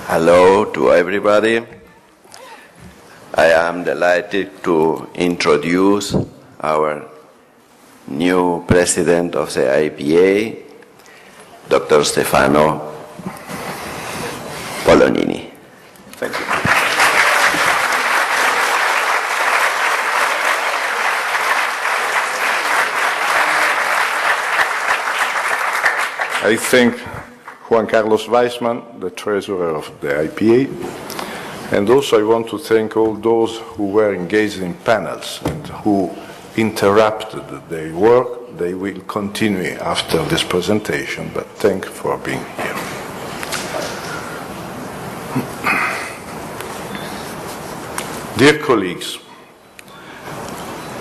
Hello to everybody. I am delighted to introduce our new president of the IPA, Dr. Stefano Polonini. Thank you. I thank Juan Carlos Weissman, the treasurer of the IPA, and also I want to thank all those who were engaged in panels and who interrupted their work. They will continue after this presentation, but thank you for being here. Dear colleagues,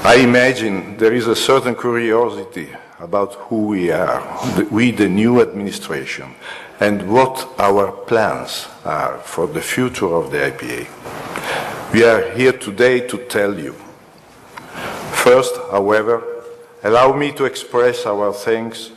I imagine there is a certain curiosity about who we are, we the new administration, and what our plans are for the future of the IPA. We are here today to tell you. First, however, allow me to express our thanks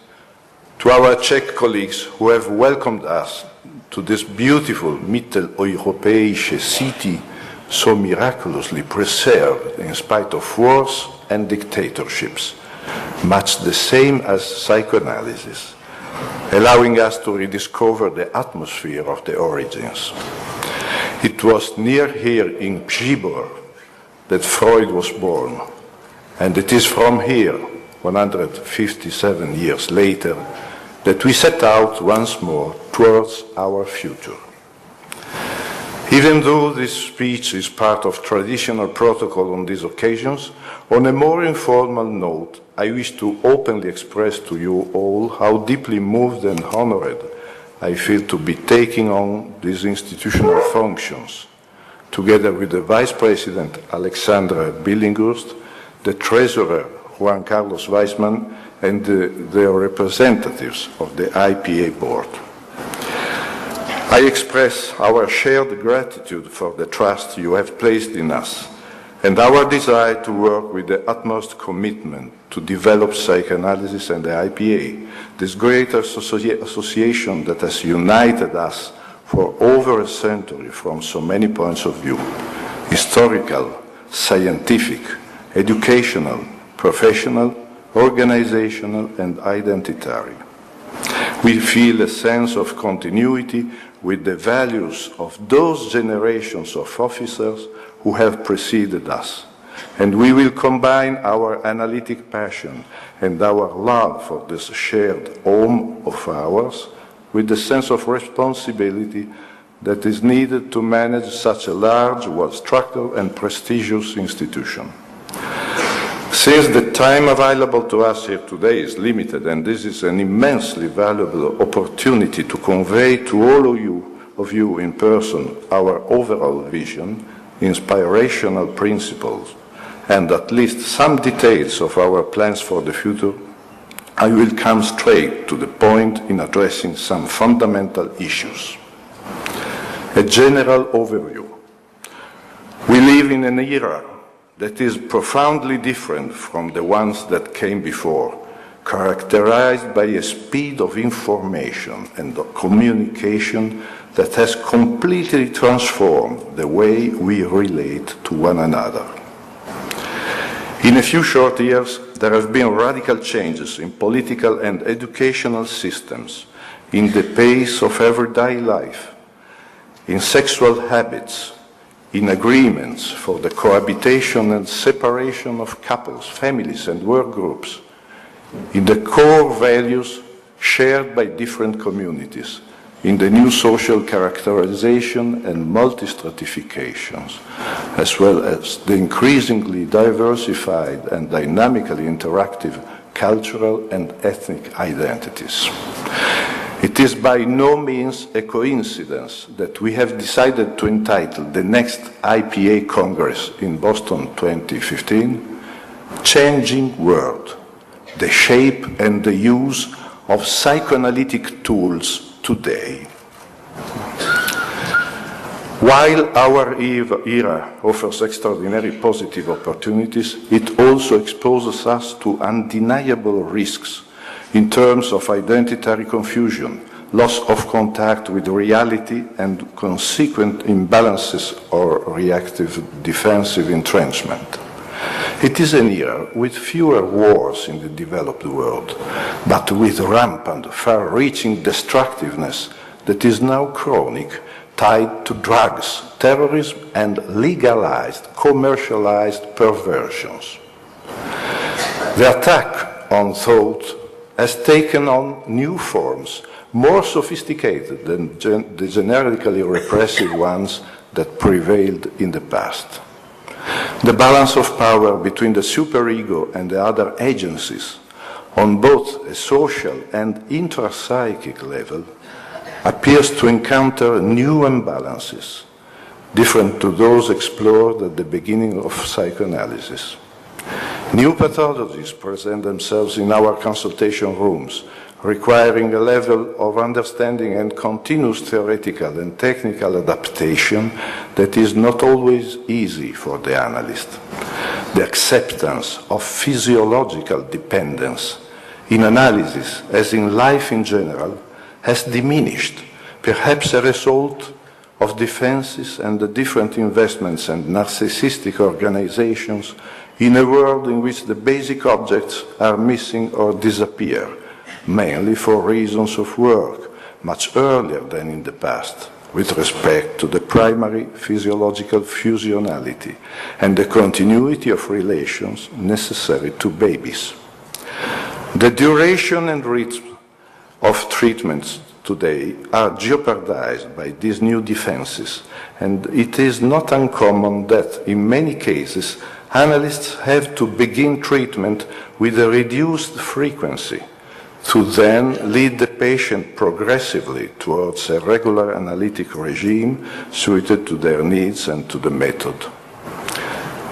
to our Czech colleagues who have welcomed us to this beautiful Mitteleuropäische city so miraculously preserved in spite of wars and dictatorships, much the same as psychoanalysis, allowing us to rediscover the atmosphere of the origins. It was near here in Przybor that Freud was born, and it is from here, 157 years later, that we set out once more towards our future. Even though this speech is part of traditional protocol on these occasions, on a more informal note, I wish to openly express to you all how deeply moved and honored I feel to be taking on these institutional functions, together with the Vice President Alexandra Billinghurst, the Treasurer Juan Carlos Weissman, and their representatives of the IPA Board. I express our shared gratitude for the trust you have placed in us and our desire to work with the utmost commitment to develop psychoanalysis and the IPA, this great association that has united us for over a century from so many points of view: historical, scientific, educational, professional, organizational, and identitary. We feel a sense of continuity with the values of those generations of officers who have preceded us, and we will combine our analytic passion and our love for this shared home of ours with the sense of responsibility that is needed to manage such a large, well-structured and prestigious institution. Since the time available to us here today is limited, and this is an immensely valuable opportunity to convey to all of you in person our overall vision, inspirational principles, and at least some details of our plans for the future, I will come straight to the point in addressing some fundamental issues. A general overview. We live in an era that is profoundly different from the ones that came before, characterized by a speed of information and of communication that has completely transformed the way we relate to one another. In a few short years, there have been radical changes in political and educational systems, in the pace of everyday life, in sexual habits, in agreements for the cohabitation and separation of couples, families, and work groups, in the core values shared by different communities, in the new social characterization and multi-stratifications, as well as the increasingly diversified and dynamically interactive cultural and ethnic identities. It is by no means a coincidence that we have decided to entitle the next IPA Congress in Boston 2015, Changing World, the shape and the use of psychoanalytic tools today. While our era offers extraordinary positive opportunities, it also exposes us to undeniable risks in terms of identitary confusion, loss of contact with reality, and consequent imbalances or reactive defensive entrenchment. It is an era with fewer wars in the developed world, but with rampant, far-reaching destructiveness that is now chronic, tied to drugs, terrorism, and legalized, commercialized perversions. The attack on thought has taken on new forms, more sophisticated than the generically repressive ones that prevailed in the past. The balance of power between the superego and the other agencies, on both a social and intrapsychic level, appears to encounter new imbalances, different to those explored at the beginning of psychoanalysis. New pathologies present themselves in our consultation rooms, requiring a level of understanding and continuous theoretical and technical adaptation that is not always easy for the analyst. The acceptance of physiological dependence in analysis, as in life in general, has diminished, perhaps a result of defenses and the different investments and narcissistic organizations in a world in which the basic objects are missing or disappear, mainly for reasons of work, much earlier than in the past, with respect to the primary physiological functionality and the continuity of relations necessary to babies. The duration and rhythm of treatments today are jeopardized by these new defenses, and it is not uncommon that, in many cases, analysts have to begin treatment with a reduced frequency to then lead the patient progressively towards a regular analytic regime suited to their needs and to the method.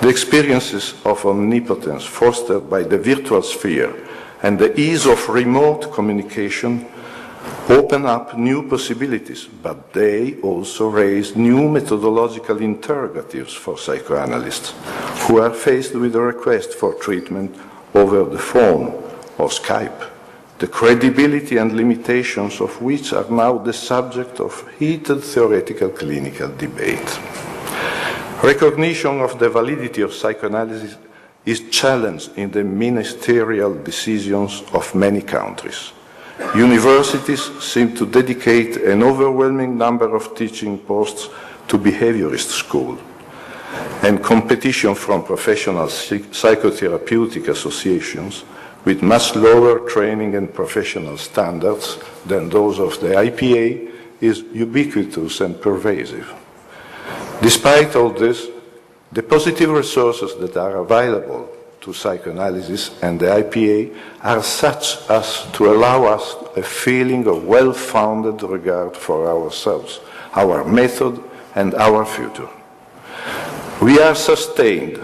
The experiences of omnipotence fostered by the virtual sphere and the ease of remote communication open up new possibilities, but they also raise new methodological interrogatives for psychoanalysts who are faced with a request for treatment over the phone or Skype, the credibility and limitations of which are now the subject of heated theoretical clinical debate. Recognition of the validity of psychoanalysis is challenged in the ministerial decisions of many countries. Universities seem to dedicate an overwhelming number of teaching posts to behaviorist school, and competition from professional psychotherapeutic associations with much lower training and professional standards than those of the IPA is ubiquitous and pervasive. Despite all this, the positive resources that are available to psychoanalysis and the IPA are such as to allow us a feeling of well-founded regard for ourselves, our method, and our future. We are sustained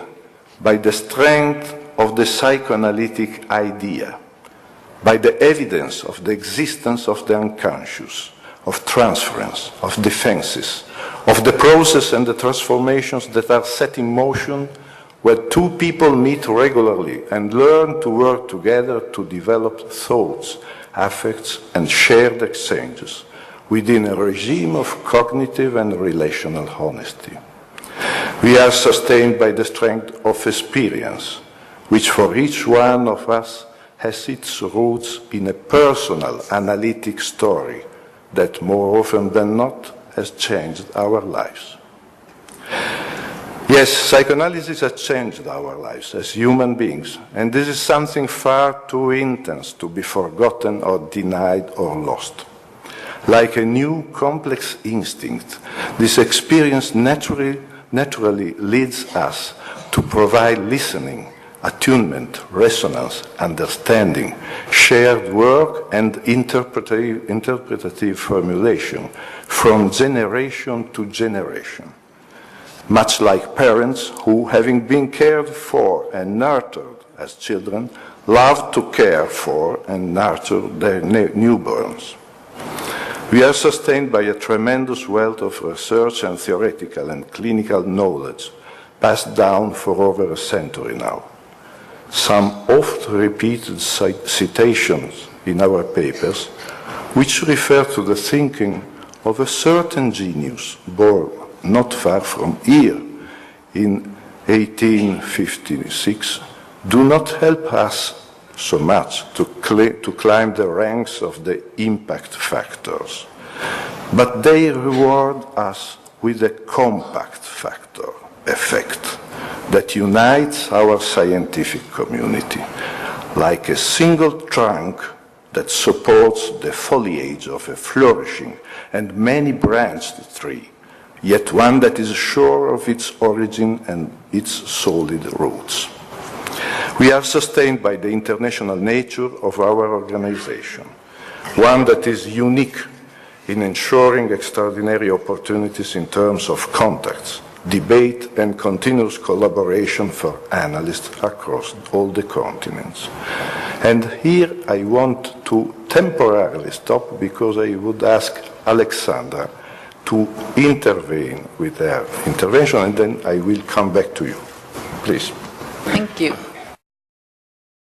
by the strength of the psychoanalytic idea, by the evidence of the existence of the unconscious, of transference, of defenses, of the process and the transformations that are set in motion where two people meet regularly and learn to work together to develop thoughts, affects, and shared exchanges within a regime of cognitive and relational honesty. We are sustained by the strength of experience, which for each one of us has its roots in a personal analytic story that more often than not has changed our lives. Yes, psychoanalysis has changed our lives as human beings, and this is something far too intense to be forgotten or denied or lost. Like a new complex instinct, this experience naturally leads us to provide listening, attunement, resonance, understanding, shared work, and interpretative formulation from generation to generation. Much like parents who, having been cared for and nurtured as children, love to care for and nurture their newborns. We are sustained by a tremendous wealth of research and theoretical and clinical knowledge passed down for over a century now. Some oft-repeated citations in our papers which refer to the thinking of a certain genius born not far from here in 1856, do not help us so much to climb the ranks of the impact factors, but they reward us with a compact factor effect that unites our scientific community, like a single trunk that supports the foliage of a flourishing and many-branched tree, yet one that is sure of its origin and its solid roots. We are sustained by the international nature of our organization, one that is unique in ensuring extraordinary opportunities in terms of contacts, debate, and continuous collaboration for analysts across all the continents. And here I want to temporarily stop because I would ask Alexandra to intervene with her intervention, and then I will come back to you. Please. Thank you.